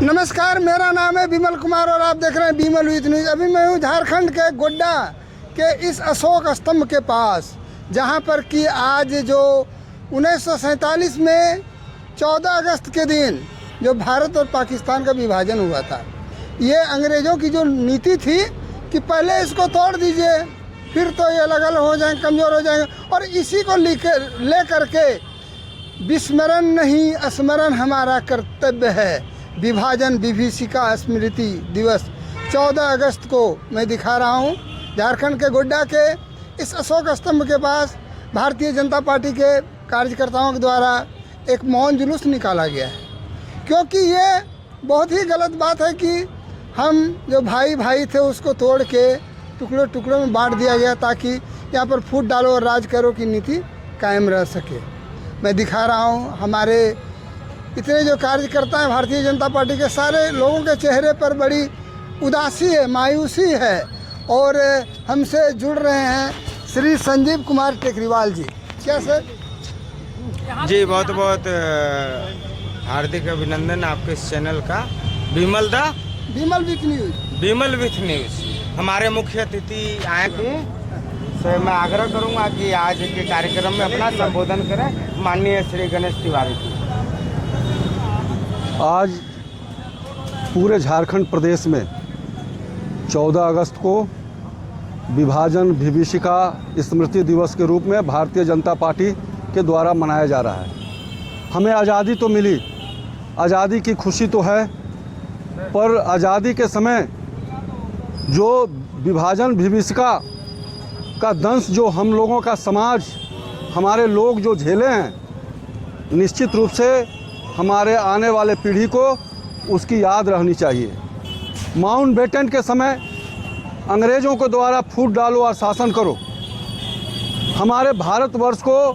नमस्कार, मेरा नाम है विमल कुमार और आप देख रहे हैं विमल विथ न्यूज। अभी मैं हूँ झारखंड के गोड्डा के इस अशोक स्तंभ के पास, जहाँ पर कि आज जो 1947 में 14 अगस्त के दिन जो भारत और पाकिस्तान का विभाजन हुआ था, ये अंग्रेज़ों की जो नीति थी कि पहले इसको तोड़ दीजिए, फिर तो ये अलग अलग हो जाएंगे, कमज़ोर हो जाएंगे। और इसी को ले करके विस्मरण नहीं स्मरण हमारा कर्तव्य है। विभाजन विभीषिका स्मृति दिवस 14 अगस्त को मैं दिखा रहा हूँ। झारखंड के गोड्डा के इस अशोक स्तंभ के पास भारतीय जनता पार्टी के कार्यकर्ताओं के द्वारा एक मौन जुलूस निकाला गया है, क्योंकि ये बहुत ही गलत बात है कि हम जो भाई भाई थे उसको तोड़ के टुकड़ों टुकड़ों में बांट दिया गया ताकि यहाँ पर फूट डालो और राज करो की नीति कायम रह सके। मैं दिखा रहा हूँ हमारे इतने जो कार्यकर्ता हैं भारतीय जनता पार्टी के, सारे लोगों के चेहरे पर बड़ी उदासी है, मायूसी है। और हमसे जुड़ रहे हैं श्री संजीव कुमार टेकरीवाल जी। क्या सर? जी बहुत बहुत हार्दिक अभिनंदन आपके इस चैनल का। विमल विथ न्यूज हमारे मुख्य अतिथि आए थे, तो मैं आग्रह करूंगा कि आज के कार्यक्रम में अपना संबोधन करें माननीय श्री गणेश तिवारी जी। आज पूरे झारखंड प्रदेश में 14 अगस्त को विभाजन विभीषिका स्मृति दिवस के रूप में भारतीय जनता पार्टी के द्वारा मनाया जा रहा है। हमें आज़ादी तो मिली, आज़ादी की खुशी तो है, पर आज़ादी के समय जो विभाजन विभीषिका का दंश जो हम लोगों का समाज, हमारे लोग जो झेले हैं, निश्चित रूप से हमारे आने वाले पीढ़ी को उसकी याद रहनी चाहिए। माउंटबेटन के समय अंग्रेज़ों के द्वारा फूट डालो और शासन करो, हमारे भारतवर्ष को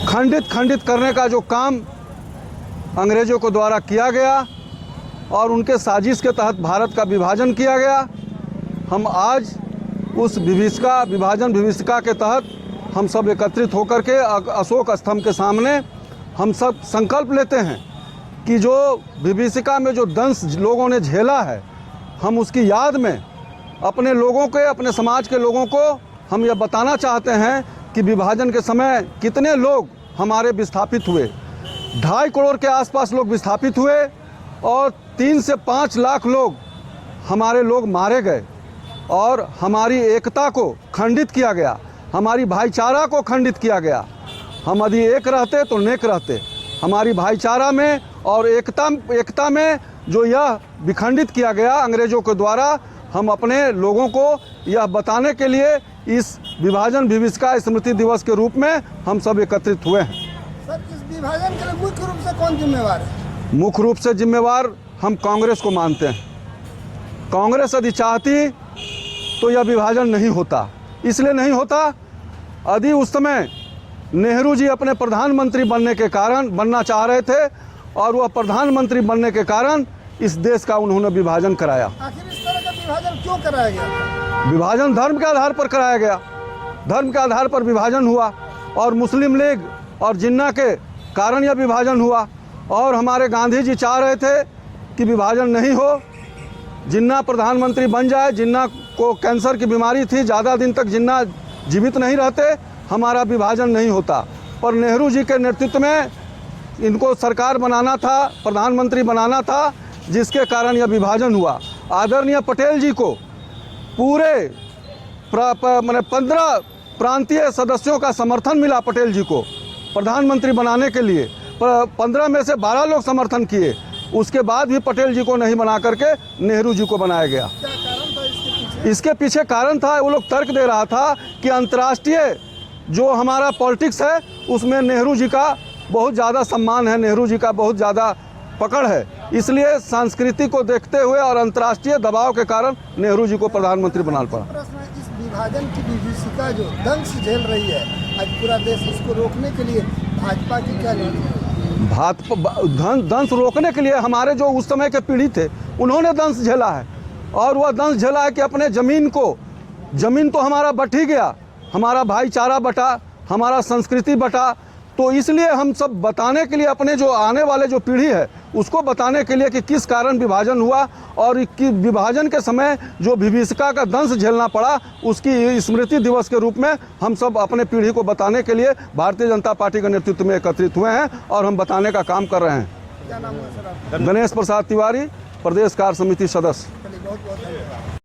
खंडित करने का जो काम अंग्रेज़ों के द्वारा किया गया और उनके साजिश के तहत भारत का विभाजन किया गया, हम आज उस विभाजन विभीषिका के तहत हम सब एकत्रित होकर के अशोक स्तंभ के सामने हम सब संकल्प लेते हैं कि जो विभीषिका में जो दंश लोगों ने झेला है, हम उसकी याद में अपने लोगों के, अपने समाज के लोगों को हम यह बताना चाहते हैं कि विभाजन के समय कितने लोग हमारे विस्थापित हुए। 2.5 करोड़ के आसपास लोग विस्थापित हुए और 3 से 5 लाख लोग हमारे लोग मारे गए और हमारी एकता को खंडित किया गया, हमारी भाईचारा को खंडित किया गया। हम यदि एक रहते तो नेक रहते। हमारी भाईचारा में और एकता में जो यह विखंडित किया गया अंग्रेज़ों के द्वारा, हम अपने लोगों को यह बताने के लिए इस विभाजन विभीषिका स्मृति दिवस के रूप में हम सब एकत्रित हुए हैं। सर, इस विभाजन के लिए मुख्य रूप से कौन जिम्मेवार है? मुख्य रूप से जिम्मेवार हम कांग्रेस को मानते हैं। कांग्रेस यदि चाहती तो यह विभाजन नहीं होता। इसलिए नहीं होता, यदि उस समय नेहरू जी अपने प्रधानमंत्री बनना चाह रहे थे और वह प्रधानमंत्री बनने के कारण इस देश का उन्होंने विभाजन कराया। आखिर इस तरह का विभाजन क्यों कराया गया? विभाजन धर्म के आधार पर कराया गया। धर्म के आधार पर विभाजन हुआ और मुस्लिम लीग और जिन्ना के कारण यह विभाजन हुआ। और हमारे गांधी जी चाह रहे थे कि विभाजन नहीं हो, जिन्ना प्रधानमंत्री बन जाए। जिन्ना को कैंसर की बीमारी थी, ज़्यादा दिन तक जिन्ना जीवित नहीं रहते, हमारा विभाजन नहीं होता। पर नेहरू जी के नेतृत्व में इनको सरकार बनाना था, प्रधानमंत्री बनाना था, जिसके कारण यह विभाजन हुआ। आदरणीय पटेल जी को पूरे 15 प्रांतीय सदस्यों का समर्थन मिला पटेल जी को प्रधानमंत्री बनाने के लिए। 15 में से 12 लोग समर्थन किए, उसके बाद भी पटेल जी को नहीं बना करके नेहरू जी को बनाया गया। क्या कारण था इसके पीछे कारण था, वो लोग तर्क दे रहा था कि अंतर्राष्ट्रीय जो हमारा पॉलिटिक्स है उसमें नेहरू जी का बहुत ज़्यादा सम्मान है, नेहरू जी का बहुत ज़्यादा पकड़ है। इसलिए संस्कृति को देखते हुए और अंतर्राष्ट्रीय दबाव के कारण नेहरू जी को प्रधानमंत्री बनाना पड़ा। प्रश्न है, इस विभाजन की विभीषिका जो दंश झेल रही है आज पूरा देश, इसको रोकने के लिए भाजपा की क्या नीति है? दंश रोकने के लिए हमारे जो उस समय के पीढ़ी थे उन्होंने दंश झेला है। और वह दंश झेला है कि अपने ज़मीन तो हमारा बट ही गया, हमारा भाईचारा बटा, हमारा संस्कृति बटा। तो इसलिए हम सब बताने के लिए अपने जो आने वाले जो पीढ़ी है उसको बताने के लिए कि किस कारण विभाजन हुआ और कि विभाजन के समय जो विभीषिका का दंश झेलना पड़ा, उसकी स्मृति दिवस के रूप में हम सब अपने पीढ़ी को बताने के लिए भारतीय जनता पार्टी के नेतृत्व में एकत्रित हुए हैं और हम बताने का काम कर रहे हैं। क्या नाम है सर आपका? गणेश प्रसाद तिवारी, प्रदेश कार्य समिति सदस्य। बहुत बहुत धन्यवाद।